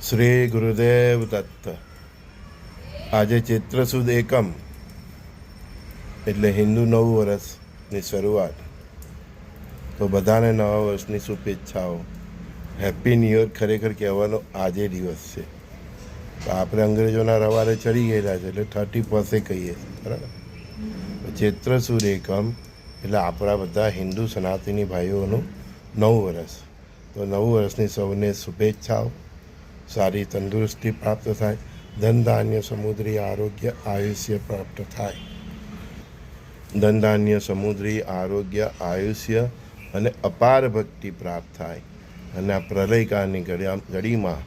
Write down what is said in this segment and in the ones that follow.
શ્રી ગુરુદેવ દત્ત. આજે ચૈત્ર સુદ એકમ એટલે હિન્દુ નવું વર્ષની શરૂઆત. તો બધાને નવા વર્ષની શુભેચ્છાઓ. હેપી ન્યૂ યર ખરેખર કહેવાનો આજે દિવસ છે. તો આપણે અંગ્રેજોના રવારે ચડી ગયેલા છે એટલે 31 કહીએ બરાબર. ચૈત્ર સુદ એકમ એટલે આપણા બધા હિન્દુ સનાતની ભાઈઓનું નવું વર્ષ. તો નવું વર્ષની સૌને શુભેચ્છાઓ. સારી તંદુરસ્તી પ્રાપ્ત થાય, ધન ધાન્ય સમુદ્રી આરોગ્ય આયુષ્ય પ્રાપ્ત થાય. ધન ધાન્ય સમુદ્રી આરોગ્ય આયુષ્ય અને અપાર ભક્તિ પ્રાપ્ત થાય. અને આ પ્રલયકાળની ઘડીમાં,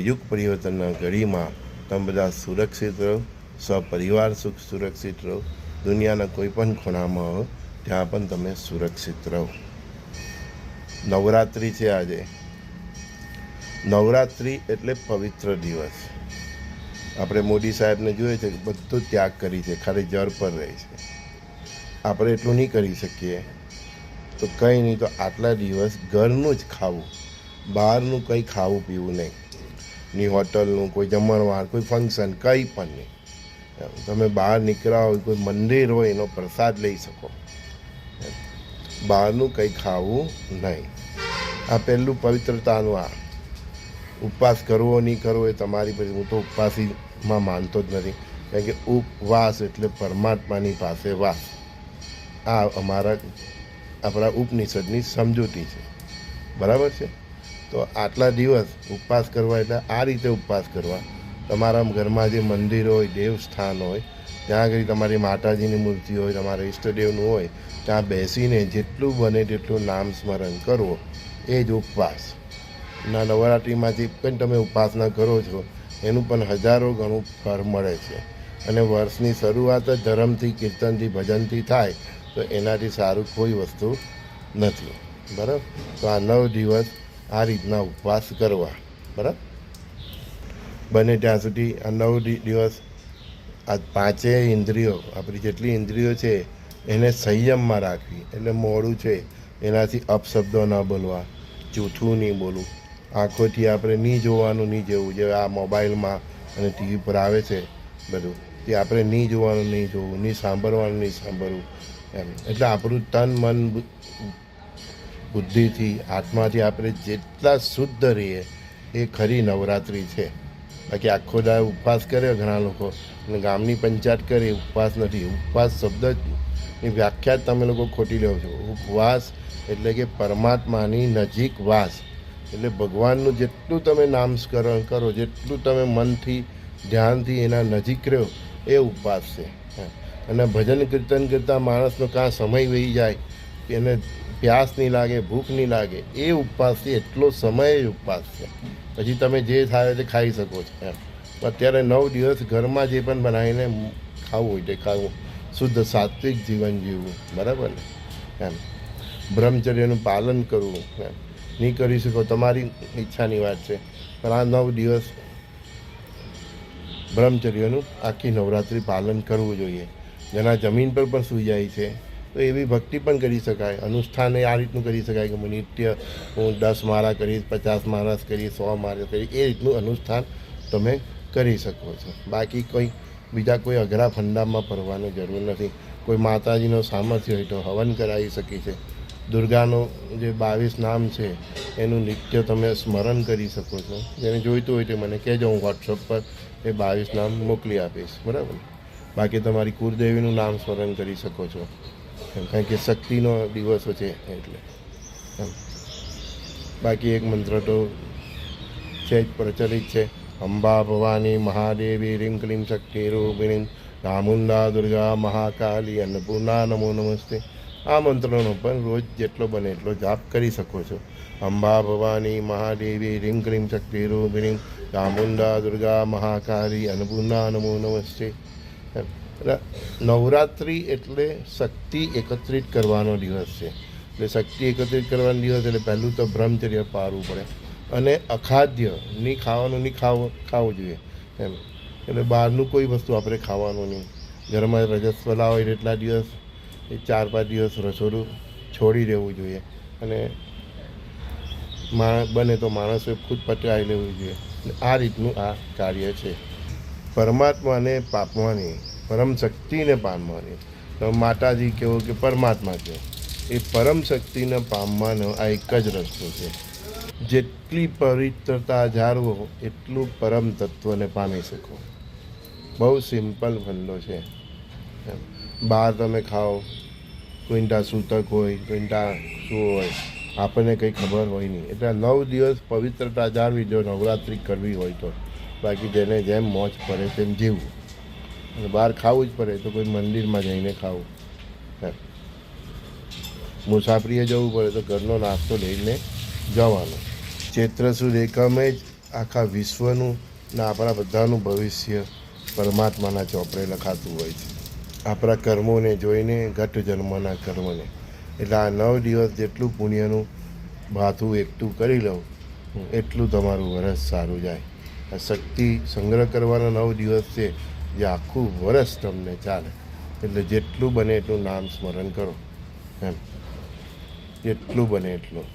યુગ પરિવર્તનના ઘડીમાં તમે બધા સુરક્ષિત રહો, સપરિવાર સુરક્ષિત રહો. દુનિયાના કોઈ પણ ખૂણામાં હો ત્યાં પણ તમે સુરક્ષિત રહો. નવરાત્રિ છે આજે. નવરાત્રિ એટલે પવિત્ર દિવસ. આપણે મોદી સાહેબને જોઈએ છે કે બધો ત્યાગ કરી છે, ખાલી જળ પર રહે છે. આપણે એટલું નહીં કરી શકીએ તો કંઈ નહીં, તો આટલા દિવસ ઘરનું જ ખાવું, બહારનું કંઈ ખાવું પીવું નહીં. ની હોટલનું કોઈ જમણવાર, કોઈ ફંક્શન, કંઈ પણ નહીં. તમે બહાર નીકળ્યા હોય, કોઈ મંદિર હોય, એનો પ્રસાદ લઈ શકો. બહારનું કંઈ ખાવું નહીં. આ પહેલું પવિત્રતાનું. આ ઉપવાસ કરવો નહીં કરવો એ તમારી પછી. હું તો ઉપવાસીમાં માનતો જ નથી, કારણ કે ઉપવાસ એટલે પરમાત્માની પાસે વાસ. આ આપણા ઉપનિષદની સમજૂતી છે, બરાબર છે. તો આટલા દિવસ ઉપવાસ કરવા એટલે આ રીતે ઉપવાસ કરવા. તમારા ઘરમાં જે મંદિર હોય, દેવસ્થાન હોય, ત્યાં આગળ તમારી માતાજીની મૂર્તિ હોય, તમારા ઈષ્ટદેવનું હોય, ત્યાં બેસીને જેટલું બને તેટલું નામ સ્મરણ કરવો, એ જ ઉપવાસ. ના નવરાત્રિમાંથી પણ તમે ઉપાસના કરો છો એનું પણ હજારો ગણું ફળ મળે છે. અને વર્ષની શરૂઆત જ ધર્મથી, કીર્તનથી, ભજનથી થાય તો એનાથી સારું કોઈ વસ્તુ નથી, બરાબર. તો આ 9 દિવસ આ રીતના ઉપવાસ કરવા, બરાબર. બને ત્યાં સુધી આ 9 દિવસ આ 5 ઇન્દ્રિયો, આપણી જેટલી ઇન્દ્રિયો છે એને સંયમમાં રાખવી. એટલે મોડું છે એનાથી અપશબ્દો ન બોલવા, જૂઠું નહીં બોલવું. આંખોથી આપણે નહીં જોવાનું, નહીં જોવું. જે આ મોબાઈલમાં અને ટીવી પર આવે છે બધું, તે આપણે નહીં જોવાનું, નહીં જોવું, નહીં સાંભળવાનું, નહીં સાંભળવું એમ. એટલે આપણું તન, મન, બુદ્ધિથી, આત્માથી આપણે જેટલા શુદ્ધ રહીએ એ ખરી નવરાત્રિ છે. બાકી આખો દાડો ઉપવાસ કરે ઘણા લોકો, અને ગામની પંચાયત કરે, ઉપવાસ નથી. ઉપવાસ શબ્દની વ્યાખ્યા તમે લોકો ખોટી લો છો. ઉપવાસ એટલે કે પરમાત્માની નજીક વાસ. એટલે ભગવાનનું જેટલું તમે નામસ્મરણ કરો, જેટલું તમે મનથી, ધ્યાનથી એના નજીક રહ્યો, એ ઉપવાસ છે. અને ભજન કીર્તન કરતાં માણસનો કાં સમય વહી જાય, એને પ્યાસ નહીં લાગે, ભૂખ નહીં લાગે, એ ઉપવાસથી એટલો સમય જ ઉપવાસ છે. પછી તમે જે થાય તે ખાઈ શકો છો એમ. અત્યારે 9 દિવસ ઘરમાં જે પણ બનાવીને ખાવું હોય તે ખાવું, શુદ્ધ સાત્વિક જીવન જીવવું, બરાબર ને એમ. બ્રહ્મચર્યનું પાલન કરવું એમ. નહીં કરી શકો તમારી ઈચ્છાની વાત છે, પણ આ 9 દિવસ બ્રહ્મચર્યનું આખી નવરાત્રિ પાલન કરવું જોઈએ. જેના જમીન પર પણ સૂઈ જાય છે તો એવી ભક્તિ પણ કરી શકાય. અનુષ્ઠાન આ રીતનું કરી શકાય કે હું નિત્ય 10 માળા કરીશ, 50 માળા કરીશ, 100 માળા કરીશ, એ રીતનું અનુષ્ઠાન તમે કરી શકો છો. બાકી બીજા કોઈ અઘરા ફંડામાં પડવાની જરૂર નથી. કોઈ માતાજીનો સામર્થ્ય હોય તો હવન કરાવી શકે છે. દુર્ગાનો જે 22 નામ છે એનું નિત્ય તમે સ્મરણ કરી શકો છો. જેને જોઈતું હોય તે મને કહેજો, હું વોટ્સઅપ પર એ 22 નામ મોકલી આપીશ, બરાબર. બાકી તમારી કુળદેવીનું નામ સ્મરણ કરી શકો છો, કારણ કે શક્તિનો દિવસો છે એટલે. બાકી એક મંત્ર તો છે જ, પ્રચલિત છે. અંબા ભવાની મહાદેવી રીમ ક્લીમ શક્તિ રૂપિણી ચામુંડા દુર્ગા મહાકાલી અન્નપૂર્ણા નમો નમસ્તે. આ મંત્રનો પણ રોજ જેટલો બને એટલો જાપ કરી શકો છો. અંબા ભવાની મહાદેવી રીમ ક્લીમ શક્તિ રૂપિણી ચામુંડા દુર્ગા મહાકાલી અન્નપૂર્ણા નમો નમસ્તે. નવરાત્રિ એટલે શક્તિ એકત્રિત કરવાનો દિવસ છે. એટલે શક્તિ એકત્રિત કરવાનો દિવસ એટલે પહેલું તો બ્રહ્મચર્ય પાળવું પડે. અને અખાદ્ય નહીં ખાવાનું, નહીં ખાવું જોઈએ એમ. એટલે બહારનું કોઈ વસ્તુ આપણે ખાવાનું નહીં. ઘરમાં રજસ્વલા હોય એટલા દિવસ, એ 4-5 દિવસ રસોડું છોડી દેવું જોઈએ. અને બને તો માણસોએ ખુદ પટાવી લેવું જોઈએ. આ રીતનું આ કાર્ય છે. પરમાત્માને પામવાની, પરમ શક્તિને પામવાની. માતાજી કહો કે પરમાત્મા કહો, એ પરમ શક્તિને પામવાનો આ એક જ રસ્તો છે. જેટલી પવિત્રતા જાળવો એટલું પરમ તત્વને પામી શકો. બહુ સિમ્પલ ફંડો છે. બહાર તમે ખાઓ, કોઈના સૂતક હોય, કોઈના શું હોય, આપણને કંઈ ખબર હોય નહીં. એટલે 9 દિવસ પવિત્રતા જાળવી જો નવરાત્રિ કરવી હોય તો. બાકી જેને જેમ મોજ પડે તેમ જીવવું. અને બહાર ખાવું જ પડે તો કોઈ મંદિરમાં જઈને ખાવું. મુસાફરીએ જવું પડે તો ઘરનો નાસ્તો લઈને જવાનો. ચૈત્ર સુદ એકમે જ આખા વિશ્વનું ને આપણા બધાનું ભવિષ્ય પરમાત્માના ચોપડે લખાતું હોય છે. આપણા કર્મોને જોઈને, ઘટ જન્મના કર્મને. એટલે આ 9 દિવસ જેટલું પુણ્યનું ભાથું એકઠું કરી લઉં એટલું તમારું વરસ સારું જાય. આ શક્તિ સંગ્રહ કરવાના 9 દિવસ છે જે આખું વરસ તમને ચાલે. એટલે જેટલું બને એટલું નામ સ્મરણ કરો. એમ જેટલું બને એટલું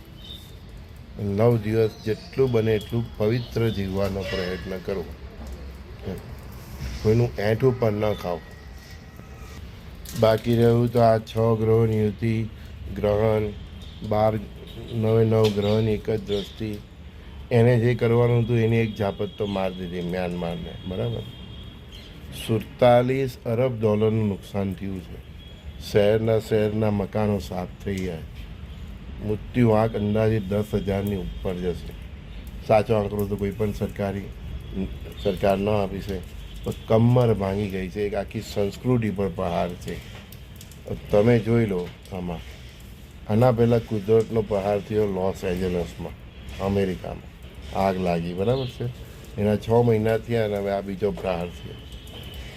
9 દિવસ જેટલું બને એટલું પવિત્ર જીવવાનો પ્રયત્ન કરો. કોઈનું એઠું પણ ન ખાઓ. બાકી રહ્યું તો આ 6 ગ્રહોની યુતિ, ગ્રહણ, 9 ગ્રહોની એક જ દ્રષ્ટિ, એને જે કરવાનું હતું એની એક ઝાપટ તો મારી દીધી મ્યાનમારને. બરાબર, 47 અરબ ડોલરનું નુકસાન થયું છે. શહેરના મકાનો સાફ થઈ ગયા. મૃત્યુ આંક અંદાજિત 10,000ની ઉપર જશે. સાચો આંકડો તો કોઈ પણ સરકાર ન આપી છે. પણ કમર ભાંગી ગઈ છે. એક આખી સંસ્કૃતિ પર પ્રહાર છે. તમે જોઈ લો. આના પહેલાં કુદરતનો પ્રહાર થયો લોસ એન્જલસમાં, અમેરિકામાં. આગ લાગી, બરાબર છે. એના 6 મહિના થયા અને હવે આ બીજો પ્રહાર થયો.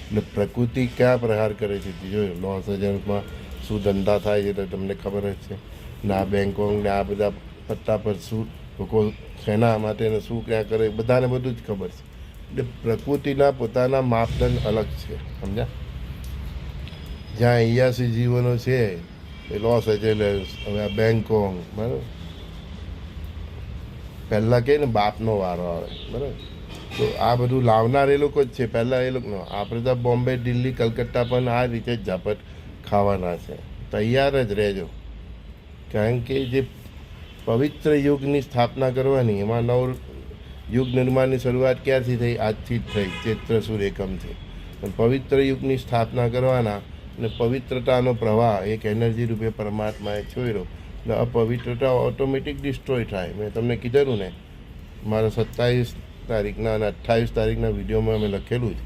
એટલે પ્રકૃતિ ક્યાં પ્રહાર કરે છે જોઈ. લોસ એન્જલસમાં શું ધંધા થાય છે તો તમને ખબર જ છે. ને આ બેંકોક ને આ બધા પત્તા પર શું લોકો શેના માટે ને શું ક્યાં કરે બધાને બધું જ ખબર છે. એટલે પ્રકૃતિના પોતાના માપદંડ અલગ છે, સમજ્યા. જ્યાં 81 જીવનો છે એ લોસ એન્જલસ, હવે આ બેંકોક, બરાબર. પહેલાં કહે ને બાપનો વારો આવે, બરાબર. તો આ બધું લાવનાર એ લોકો જ છે. પહેલાં એ લોકોનો. આપણે તો બોમ્બે, દિલ્હી, કલકત્તા પણ આ રીતે જ ઝાપટ ખાવાના છે. તૈયાર જ રહેજો. કારણ કે જે પવિત્ર યુગની સ્થાપના કરવાની, એમાં યુગ નિર્માણની શરૂઆત ક્યારથી થઈ? આજથી જ થઈ, ચૈત્ર સુદ એકમથી. પવિત્ર યુગની સ્થાપના કરવાના અને પવિત્રતાનો પ્રવાહ એક એનર્જી રૂપે પરમાત્માએ છોડ્યો. એટલે અપવિત્રતા ઓટોમેટિક ડિસ્ટ્રોય થાય. મેં તમને કીધેલું ને, મારા 27 તારીખના અને 28 તારીખના વિડીયોમાં મેં લખેલું જ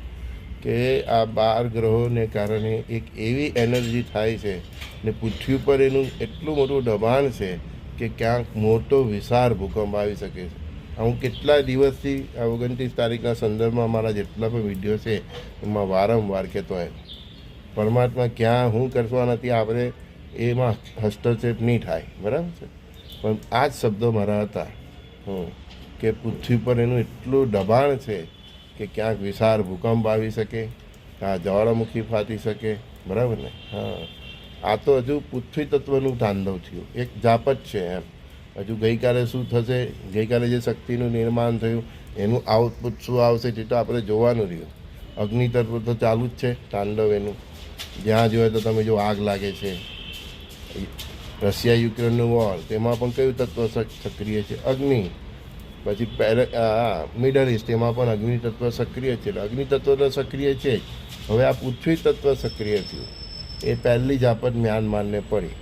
કે આ 12 ગ્રહોને કારણે એક એવી એનર્જી થાય છે ને પૃથ્વી પર એનું એટલું મોટું દબાણ છે કે ક્યાંક મોટો વિશાળ ભૂકંપ આવી શકે છે. હું કેટલા દિવસથી આ 29 તારીખના સંદર્ભમાં મારા જેટલા પણ વિડીયો છે એમાં વારંવાર કહેતો હોય પરમાત્મા ક્યાં હું કરવા નથી, આપણે એમાં હસ્તક્ષેપ નહીં થાય, બરાબર છે. પણ આ જ શબ્દો મારા હતા કે પૃથ્વી પર એનું એટલું દબાણ છે કે ક્યાંક વિશાળ ભૂકંપ આવી શકે, આ જ્વાળામુખી ફાટી શકે, બરાબર ને. આ તો હજુ પૃથ્વી તત્વનું તાંડવ થયું, એક ઝાપટ છે એમ. હજુ ગઈકાલે શું થશે, ગઈકાલે જે શક્તિનું નિર્માણ થયું એનું આઉટપુટ શું આવશે તે તો આપણે જોવાનું રહ્યું. અગ્નિ તત્વ તો ચાલુ જ છે તાંડવ એનું. જ્યાં જોઈએ તો તમે જો આગ લાગે છે. રશિયા યુક્રેનનું વોર, તેમાં પણ કયું તત્વ સક્રિય છે? અગ્નિ. પછી મિડલ ઇસ્ટ, એમાં પણ અગ્નિ તત્વ સક્રિય છે. અગ્નિ તત્વ તો સક્રિય છે જ. હવે આ પૃથ્વી તત્વ સક્રિય થયું. એ પહેલી ઝાપટ મ્યાનમારને પડી.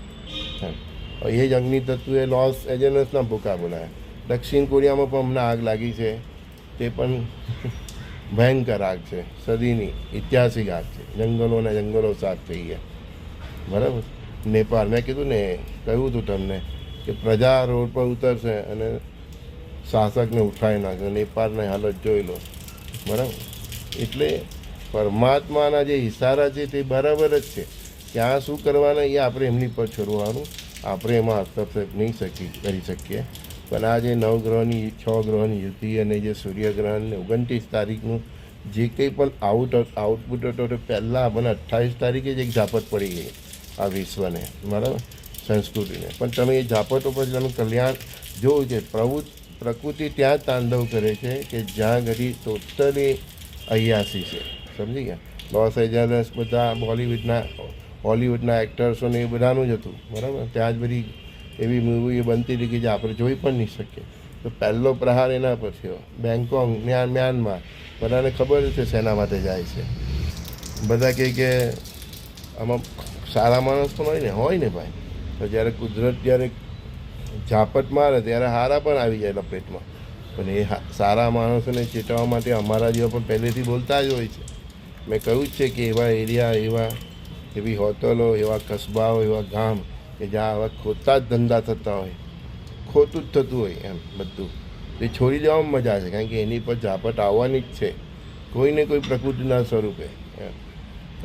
એ જ અગ્નિ તત્વે લોસ એન્જલસના ભૂકા બોલાયા. દક્ષિણ કોરિયામાં પણ હમણાં આગ લાગી છે. તે પણ ભયંકર આગ છે, સદીની ઐતિહાસિક આગ છે. જંગલો સાફ થઈ ગયા, બરાબર. નેપાળ, મેં કીધું ને, કહ્યું હતું તમને કે પ્રજા રોડ પર ઉતરશે અને શાસકને ઉઠાવી નાખશે. નેપાળની હાલત જોઈ લો, બરાબર. એટલે પરમાત્માના જે ઇશારા છે તે બરાબર જ છે. ક્યાં શું કરવાના એ આપણે એમની પર છોડવાનું. આપણે એમાં હસ્તક્ષેપ નહીં કરી શકીએ. પણ આ જે 9 ગ્રહોની 6 ગ્રહોની યુતિ અને જે સૂર્યગ્રહણ ને 29 તારીખનું જે કંઈ પણ આઉટપુટ હતો તે પહેલાં આપણને 28 તારીખે જ એક ઝાપટ પડી ગઈ આ વિશ્વને, બરાબર. સંસ્કૃતિને. પણ તમે એ ઝાપટો પછી તમે કલ્યાણ જોવું છે. પ્રકૃતિ ત્યાં તાંડવ કરે છે કે જ્યાં ઘડી ટોટલી અયાસી છે. સમજી ગયા? લોસ એન્જલસ બધા હોલિવૂડના એક્ટર્સોને એ બધાનું જ હતું, બરાબર. ત્યાં જ બધી એવી મૂવી બનતી હતી કે જે આપણે જોઈ પણ નહીં શકીએ. તો પહેલો પ્રહાર એના પર થયો. બેંકોક, મ્યાનમાર, બધાને ખબર છે શેના માટે જાય છે. બધા કહે કે આમાં સારા માણસ પણ હોય ને ભાઈ. તો જ્યારે કુદરત જ્યારે ઝાપટ મારે ત્યારે હારા પણ આવી જાય લપેટમાં. પણ એ સારા માણસોને ચેતવવા માટે અમારા જેવા પણ પહેલેથી બોલતા જ હોય છે. મેં કહ્યું જ છે કે એવા એરિયા, એવી હોટલો, એવા કસ્બાઓ, એવા ગામ કે જ્યાં આવા ખોટા જ ધંધા થતા હોય, ખોટું જ થતું હોય એમ બધું, એ છોડી દેવામાં મજા છે. કારણ કે એની પર ઝાપટ આવવાની જ છે, કોઈને કોઈ પ્રકૃતિના સ્વરૂપે.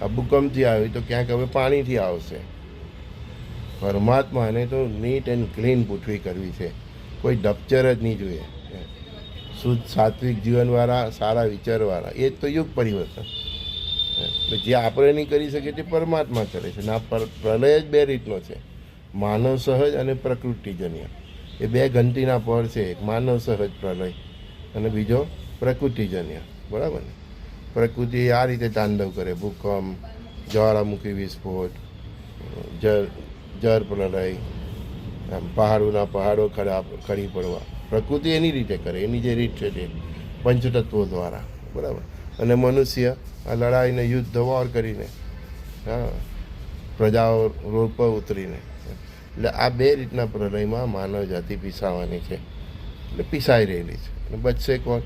આ ભૂકંપથી આવી તો ક્યાંક હવે પાણીથી આવશે. પરમાત્માને તો નીટ એન્ડ ક્લીન પૃથ્વી કરવી છે, કોઈ ડપચર જ નહીં જોઈએ. શુદ્ધ સાત્વિક જીવનવાળા, સારા વિચારવાળા, એ જ તો યુગ પરિવર્તન. જે આપણે નહીં કરી શકીએ તે પરમાત્મા કરે છે. ના, પ્રલય જ બે રીતનો છે, માનવ સહજ અને પ્રકૃતિજન્ય. એ બે ઘંટીના પળ છે. એક માનવ સહજ પ્રલય અને બીજો પ્રકૃતિજન્ય, બરાબર ને. પ્રકૃતિ આ રીતે તાંડવ કરે: ભૂકંપ, જ્વાળામુખી વિસ્ફોટ, જળ પ્રલય, પહાડો ખરી પડવા. પ્રકૃતિ એની રીતે કરે, એની જે રીત છે તે પંચતત્વો દ્વારા, બરાબર. અને મનુષ્ય આ લડાઈને, યુદ્ધ, વોર કરીને, હા, પ્રજાઓ રોડ પર ઉતરીને. એટલે આ બે રીતના પ્રલયમાં માનવ જાતિ પીસાવાની છે, એટલે પીસાઈ રહેલી છે. અને બચશે કોણ?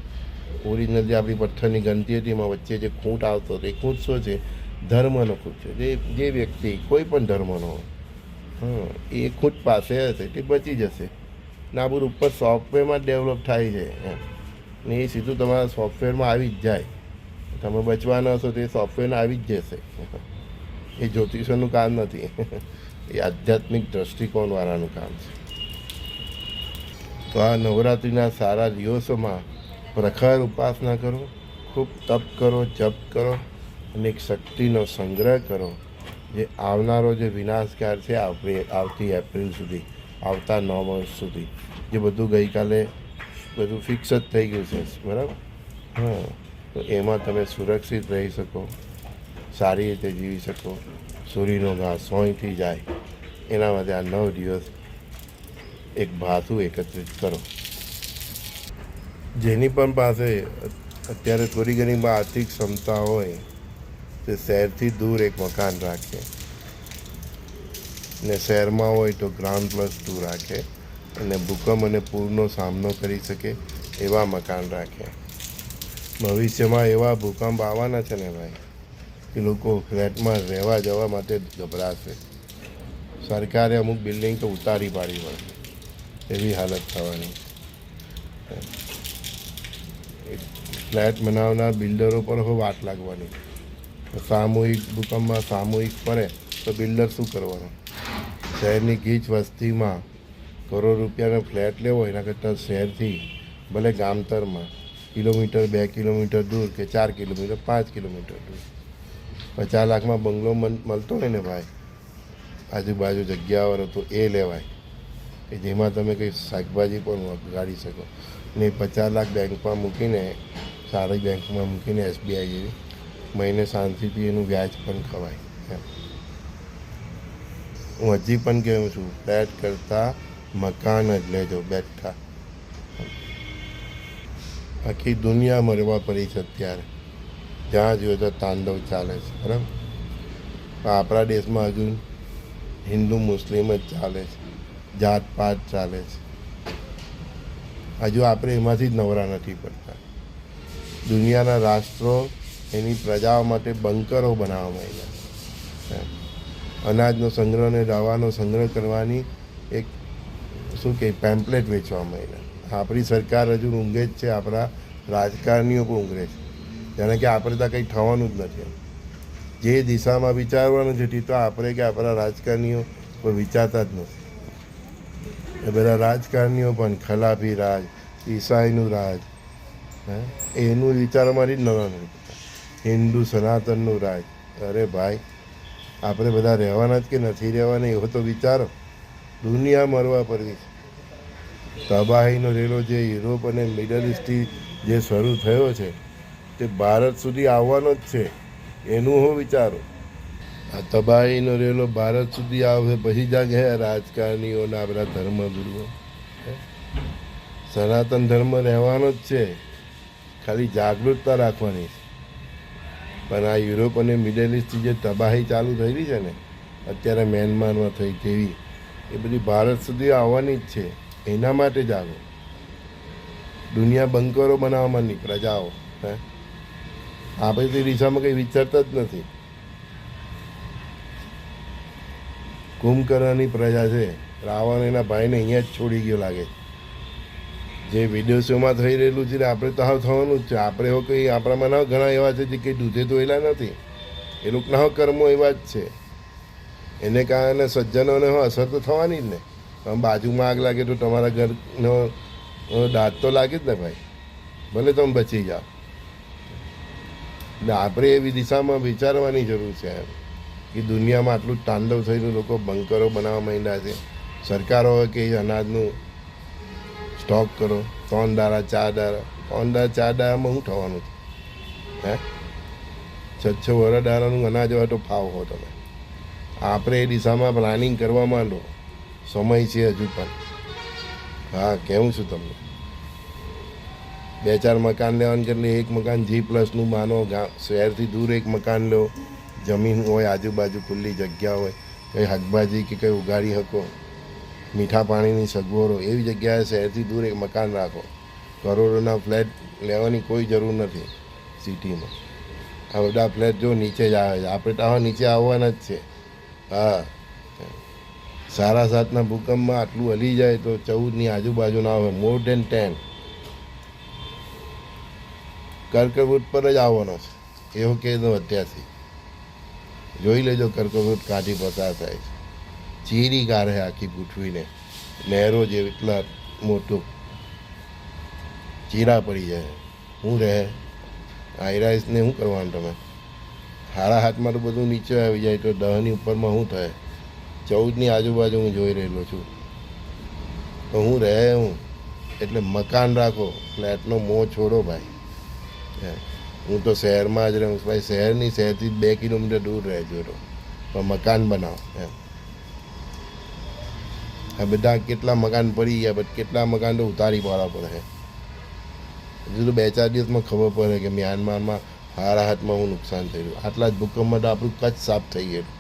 ઓરિજિનલ જે આપણી પથ્થરની ગણતી હતી એમાં વચ્ચે જે ખૂંટ આવતો હતો, એ ખૂંટ શું છે? ધર્મનો ખૂંટ છે. જે વ્યક્તિ કોઈ પણ ધર્મનો, એ ખૂંટ પાસે હશે તે બચી જશે. ને આ બધું ઉપર સોફ્ટવેરમાં ડેવલપ થાય છે ને એ સીધું તમારા સોફ્ટવેરમાં આવી જ જાય. તમે બચવાના હશો તો એ સોફ્ટવેરમાં આવી જ જશે. એ જ્યોતિષોનું કામ નથી, એ આધ્યાત્મિક દ્રષ્ટિકોણવાળાનું કામ છે. તો આ નવરાત્રિના સારા દિવસોમાં પ્રખર ઉપાસના કરો, ખૂબ તપ કરો, જપ કરો અને એક શક્તિનો સંગ્રહ કરો, જે આવનારો જે વિનાશકાળ છે આવતી એપ્રિલ સુધી, આવતા 9 વર્ષ સુધી, જે બધું ગઈકાલે બધું ફિક્સ જ થઈ ગયું છે, બરાબર. તો એમાં તમે સુરક્ષિત રહી શકો, સારી રીતે જીવી શકો, સૂર્યનો ઘાસ સોયથી જાય, એના માટે આ 9 દિવસ એક ભાથું એકત્રિત કરો. જેની પણ પાસે અત્યારે થોડી ઘણી આર્થિક ક્ષમતા હોય તે શહેરથી દૂર એક મકાન રાખે, ને શહેરમાં હોય તો ગ્રાઉન્ડ+2 રાખે, અને ભૂકંપ અને પૂરનો સામનો કરી શકે એવા મકાન રાખે. ભવિષ્યમાં એવા ભૂકંપ આવવાના છે ને ભાઈ, કે લોકો ફ્લેટમાં રહેવા જવા માટે ગભરાશે. સરકારે અમુક બિલ્ડિંગ તો ઉતારી પાડી પડે એવી હાલત થવાની. ફ્લેટ બનાવનાર બિલ્ડરો પર હવે વાટ લાગવાની. સામૂહિક ભૂકંપમાં સામૂહિક પડે તો બિલ્ડર શું કરવાનું? શહેરની ગીચ વસ્તીમાં કરોડ રૂપિયાનો ફ્લેટ લેવો એના કરતાં શહેરથી ભલે ગામતરમાં કિલોમીટર, 2 કિલોમીટર દૂર કે 4 કિલોમીટર, 5 કિલોમીટર દૂર 50 લાખમાં બંગલો મળતો હોય ને ભાઈ, આજુબાજુ જગ્યાવાળો, તો એ લેવાય કે જેમાં તમે કંઈ શાકભાજી પણ ઉગાડી શકો. ને 50 લાખ બેંકમાં મૂકીને, સારી બેંકમાં મૂકીને, SBI જેવી, મહિને શાંતિથી એનું વ્યાજ પણ ખવાય. હું હજી પણ કહું છું, ફ્લેટ કરતાં મકાન જ લેજો બેઠા. આખી દુનિયા મરવા પડી છે અત્યારે, જ્યાં જોઈએ તો તાંડવ ચાલે છે, બરાબર. આપણા દેશમાં હજુ હિન્દુ મુસ્લિમ જ ચાલે છે, જાતપાત ચાલે છે. હજુ આપણે એમાંથી જ નવરા નથી પડતા. દુનિયાના રાષ્ટ્રો એની પ્રજાઓ માટે બંકરો બનાવવા માંડ્યા, અનાજનો સંગ્રહ અને દવાનો સંગ્રહ કરવાની એક શું કહે પેમ્પલેટ વેચવા માંડ્યા. આપણી સરકાર હજુ ઊંઘે જ છે, આપણા રાજકારણીઓ પણ ઊંઘે છે, જાણે કે આપણે ત્યાં કંઈ થવાનું જ નથી. જે દિશામાં વિચારવાનું છે તે તો આપણે કે આપણા રાજકારણીઓ કોઈ વિચારતા જ નથી. એ બધા રાજકારણીઓ પણ ખલાફી રાજ, ઈસાઈનું રાજ, એનું વિચારમાંથી જ નવા નથી. હિન્દુ સનાતનનું રાજ. અરે ભાઈ, આપણે બધા રહેવાના જ કે નથી રહેવાના એવો તો વિચારો. દુનિયા મરવા પરવી છે. તબાહીનો રેલો જે યુરોપ અને મિડલ ઇસ્ટથી જે શરૂ થયો છે તે ભારત સુધી આવવાનો જ છે. એનું હું વિચારો. આ તબાહીનો રેલો ભારત સુધી આવશે પછી જાગે રાજકારણીઓના બધા ધર્મગુરુઓ. સનાતન ધર્મ રહેવાનો જ છે, ખાલી જાગૃતતા રાખવાની છે. પણ આ યુરોપ અને મિડલ ઇસ્ટથી જે તબાહી ચાલુ થયેલી છે ને અત્યારે મ્યાનમારમાં થઈ તેવી, એ બધી ભારત સુધી આવવાની જ છે. એના માટે જ આવો. દુનિયા બંકરો બનાવવાની પ્રજાઓ. આપણે તે દિશામાં કંઈ વિચારતા જ નથી. કુંભકર્ણની પ્રજા છે, રાવણ એના ભાઈને અહીંયા જ છોડી ગયો લાગે. જે વિદેશોમાં થઈ રહેલું છે ને આપણે તો હાવ થવાનું જ છે. આપણે હો કંઈ આપણામાં ના ઘણા એવા છે જે કંઈ દૂધે ધોયેલા નથી. એ લોકોના હો કર્મો એવા જ છે. એને કારણે સજ્જનોને હો અસર તો થવાની જ ને. તમે બાજુમાં આગ લાગે તો તમારા ઘરનો દાંત તો લાગે જ ને ભાઈ, ભલે તમે બચી જાઓ. એટલે આપણે એવી દિશામાં વિચારવાની જરૂર છે એમ કે દુનિયામાં આટલું જ તાંડવ થયેલું, લોકો બંકરો બનાવવા માંડ્યા છે. સરકારો કે અનાજનું સ્ટોક કરો 3 દાડા 4 દાડા. 3 દાડા 4 દાડામાં શું થવાનું છે? 6 વરદારાનું અનાજ હોય તો ફાવ હો તમે. આપણે એ દિશામાં પ્લાનિંગ કરવા માંડો. સમય છે હજુ પણ. હા, કહેવું છું તમને. 2-4 મકાન લેવાનું કે એટલે 1 મકાન G+નું માનો. શહેરથી દૂર 1 મકાન લો. જમીન હોય, આજુબાજુ ખુલ્લી જગ્યા હોય, કંઈ શાકભાજી કે કંઈ ઉગાડી શકો, મીઠા પાણીની સગવડો એવી જગ્યાએ શહેરથી દૂર 1 મકાન રાખો. કરોડોના ફ્લેટ લેવાની કોઈ જરૂર નથી સિટીમાં. આ બધા ફ્લેટ જો નીચે જ આવે છે. આપણે તો નીચે આવવાના જ છે. હા, 7.5ના ભૂકંપમાં આટલું હલી જાય તો 14ની આજુબાજુ ના આવે. મોર દેન 10 કર્કવૃત પર જ આવવાનો છે. એવું કહી દઉં અત્યારથી. જોઈ લેજો કર્કવૃત કાઢી પસાર થાય છે. ચીરી કાઢે આખી ગૂંઠવીને. નહેરો જે એટલા મોટું ચીરા પડી જાય. શું રહે આયરાઇસને શું કરવાનું તમે? હારા હાથમાં તો બધું નીચે આવી જાય તો 10ની ઉપરમાં શું થાય? 14ની આજુબાજુ હું જોઈ રહેલો છું. તો હું રહે હું એટલે મકાન રાખો, ફ્લેટનો મોહ છોડો ભાઈ. હું તો શહેરમાં જ રહું ભાઈ. શહેરથી 2 કિલોમીટર દૂર રહેજો તો પણ મકાન બનાવો એમ. આ બધા કેટલા મકાન પડી ગયા, બટ કેટલા મકાન તો ઉતારી પાડવા પડે. હજુ તો 2-4 દિવસમાં ખબર પડે કે મ્યાનમારમાં હારા હાથમાં હું નુકસાન થયેલું. આટલા જ ભૂકંપમાં તો આપણું કચ્છ સાફ થઈ ગયેલું.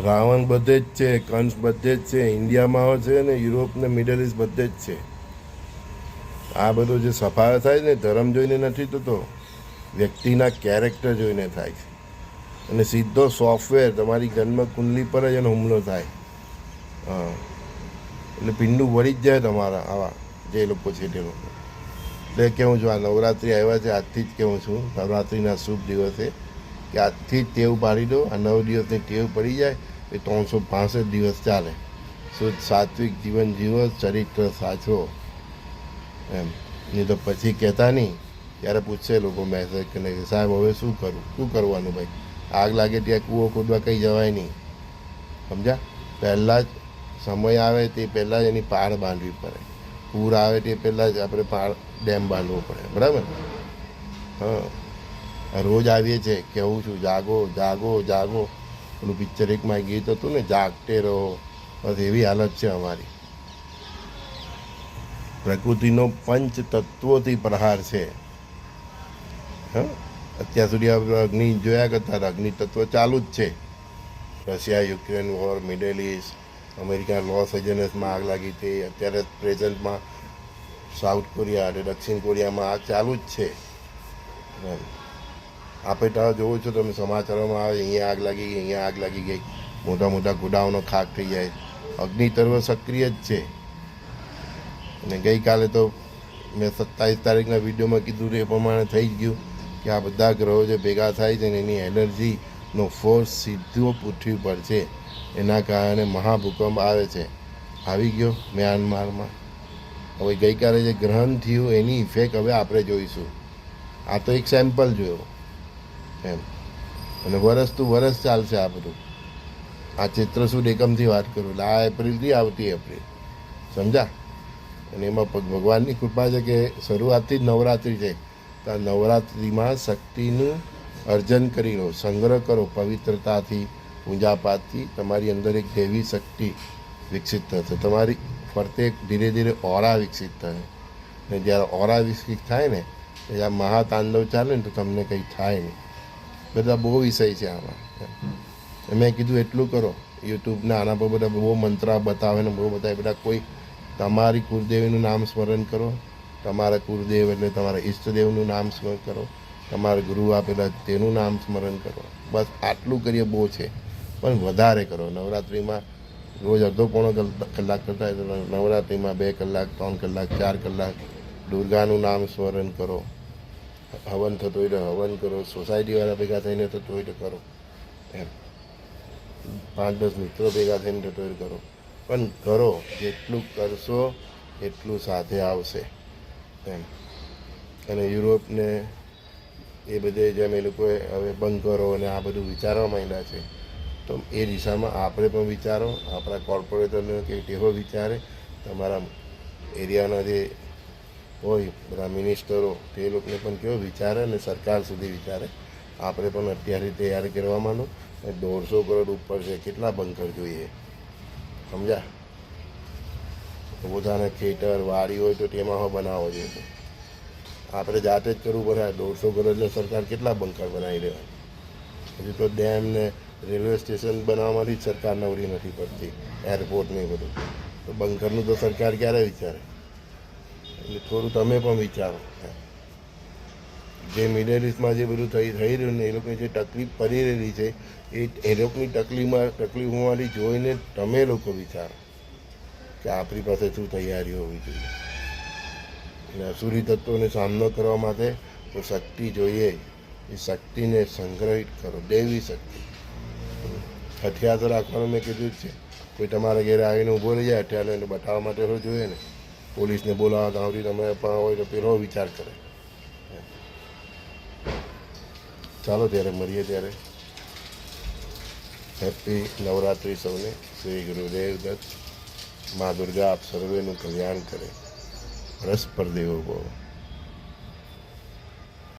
રાવણ બધે જ છે, કંસ બધે જ છે, ઇન્ડિયામાં છે ને યુરોપ ને મિડલ ઇસ્ટ બધે જ છે. આ બધો જે સફાયો થાય ને ધર્મ જોઈને નથી થતો, વ્યક્તિના કેરેક્ટર જોઈને થાય છે. અને સીધો સોફ્ટવેર તમારી જન્મ કુંડલી પર જ એનો હુમલો થાય. હા, એટલે પિંડું વળી જ જાય તમારા આવા જે લોકો છે તે લોકો. એટલે કહું છું, આ નવરાત્રિ આવ્યા છે આજથી જ કહું છું, નવરાત્રિના શુભ દિવસે કે આજથી જ ટેવ પાડી દો. આ 9 દિવસની ટેવ પડી જાય એ 365 દિવસ ચાલે. શુદ્ધ સાત્વિક જીવન જીવો, ચરિત્ર સાચવો એમ. નહીં તો પછી કહેતા નહીં. ત્યારે પૂછશે લોકો મેસેજ કરીને કે સાહેબ હવે શું કરું? શું કરવાનું ભાઈ? આગ લાગે ત્યાં કૂવો ખોદવા કંઈ જવાય નહીં. સમજ્યા? પહેલાં જ સમય આવે તે પહેલાં જ એની પાળ બાંધવી પડે. પૂર આવે તે પહેલાં જ આપણે પાળ ડેમ બાંધવો પડે. બરાબર? હા, રોજ આવીએ છીએ કહેવું છું જાગો જાગો જાગો. પેલું પિક્ચર એકમાં ગીત હતું ને, જાગતે રહો. બસ એવી હાલત છે અમારી. પ્રકૃતિનો 5 તત્વોથી પ્રહાર છે. હા, અત્યાર સુધી આપણે અગ્નિ જોયા કરતા હતા. અગ્નિ તત્વ ચાલુ જ છે. Russia Ukraine war, middle east, America Los એન્જલસમાં આગ લાગી હતી. અત્યારે પ્રેઝન્ટમાં સાઉથ કોરિયા અને દક્ષિણ કોરિયામાં આગ ચાલુ જ છે. આપણે તો જોવો છો તમે સમાચારોમાં આવે, અહીંયા આગ લાગી ગઈ, અહીંયા આગ લાગી ગઈ. મોટા મોટા ગોડાઉનો ખાક થઈ જાય. અગ્નિ તત્વ સક્રિય જ છે. અને ગઈકાલે તો મેં 27 તારીખના વિડીયોમાં કીધું એ પ્રમાણે થઈ જ ગયું કે આ બધા ગ્રહો જે ભેગા થાય છે ને એની એનર્જીનો ફોર્સ સીધો પૃથ્વી પર છે. એના કારણે મહાભૂકંપ આવે છે. આવી ગયો મ્યાનમારમાં. હવે ગઈકાલે જે ગ્રહણ થયું એની ઇફેક્ટ હવે આપણે જોઈશું. આ તો એક સેમ્પલ જોયો એમ. અને વરસ ટુ વરસ ચાલશે આ બધું. આ ચૈત્ર સુદ એકમથી વાત કરું એટલે આ એપ્રિલથી આવતી એપ્રિલ, સમજા? અને એમાં ભગવાનની કૃપા છે કે શરૂઆતથી જ નવરાત્રિ છે, તો આ નવરાત્રિમાં શક્તિનું અર્જન કરી લો, સંગ્રહ કરો પવિત્રતાથી, પૂજાપાઠથી. તમારી અંદર એક દેવી શક્તિ વિકસિત થશે, તમારી ફરતે ધીરે ધીરે ઓરા વિકસિત થશે. ને જ્યારે ઓરા વિકસિત થાય ને, આ મહાતાંડવ ચાલે ને તો તમને કંઈ થાય નહીં. બધા બહુ વિષય છે આમાં. મેં કીધું એટલું કરો. યુટ્યુબના આના પર બધા બહુ મંત્ર બતાવે ને બહુ બતાવે. બધા કોઈ તમારી કુળદેવીનું નામ સ્મરણ કરો, તમારા કુળદેવ એટલે તમારા ઈષ્ટદેવનું નામ સ્મરણ કરો, તમારા ગુરુ આપેલા તેનું નામ સ્મરણ કરો. બસ આટલું કરીએ બહુ છે, પણ વધારે કરો. નવરાત્રિમાં રોજ અડધો પોણો કલાક કરતા હોય તો નવરાત્રિમાં 2 કલાક, 3 કલાક, 4 કલાક દુર્ગાનું નામ સ્મરણ કરો. હવન થતો હોય તો હવન કરો, સોસાયટીવાળા ભેગા થઈને થતો હોય તો કરો. એમ 5-10 મિત્રો ભેગા થઈને થતો હોય કરો, પણ કરો. જેટલું કરશો એટલું સાથે આવશે એમ. અને યુરોપને એ બધે જેમ એ લોકોએ હવે બંકરો અને આ બધું વિચારવા માંડ્યા છે, તો એ દિશામાં આપણે પણ વિચારો. આપણા કોર્પોરેટરને કે તેઓ વિચારે, તમારા એરિયાના જે હોય બધા મિનિસ્ટરો તે લોકોને પણ કેવો વિચારે અને સરકાર સુધી વિચારે. આપણે પણ અત્યારે તૈયારી કરવા માંડો. 150 કરોડ ઉપર છે, કેટલા બંકર જોઈએ, સમજ્યા? પોતાના ખેતર વાડી હોય તો તેમાં બનાવવો જોઈએ. આપણે જાતે જ કરવું પડે. 150 કરોડ એટલે સરકાર કેટલા બંકર બનાવી દેવા? હજી તો ડેમ ને રેલવે સ્ટેશન બનાવવામાંથી જ સરકાર નવરી નથી પડતી, એરપોર્ટ ને બધું. તો બંકરનું તો સરકાર ક્યારે વિચારે? એટલે થોડું તમે પણ વિચારો. જે મિડલ ઇસ્ટમાં જે બધું થઈ રહ્યું ને, એ લોકોની જે તકલીફ પડી રહેલી છે, એ લોકોની તકલીફોમાંથી જોઈને તમે લોકો વિચારો કે આપણી પાસે શું તૈયારીઓ હોવી જોઈએ. અને અસુરી તત્વોને સામનો કરવા માટે તો શક્તિ જોઈએ. એ શક્તિને સંગ્રહિત કરો, દેવી શક્તિ. હથિયાર તો રાખવાનું મેં કીધું જ છે. કોઈ તમારા ઘરે આવીને ઊભો રહી જાય હથિયાર લઈને બતાવવા માટે તો જોઈએ ને. પોલીસને બોલાવવા ગાવડી તમે પણ હોય તો પેલો વિચાર કરે. ચાલો ત્યારે મળીએ ત્યારે. હેપી નવરાત્રિ સૌને. શ્રી ગુરુદેવ દત્ત. મા દુર્ગા આપ સર્વેનું કલ્યાણ કરે. રસ પર દેવો ભવ.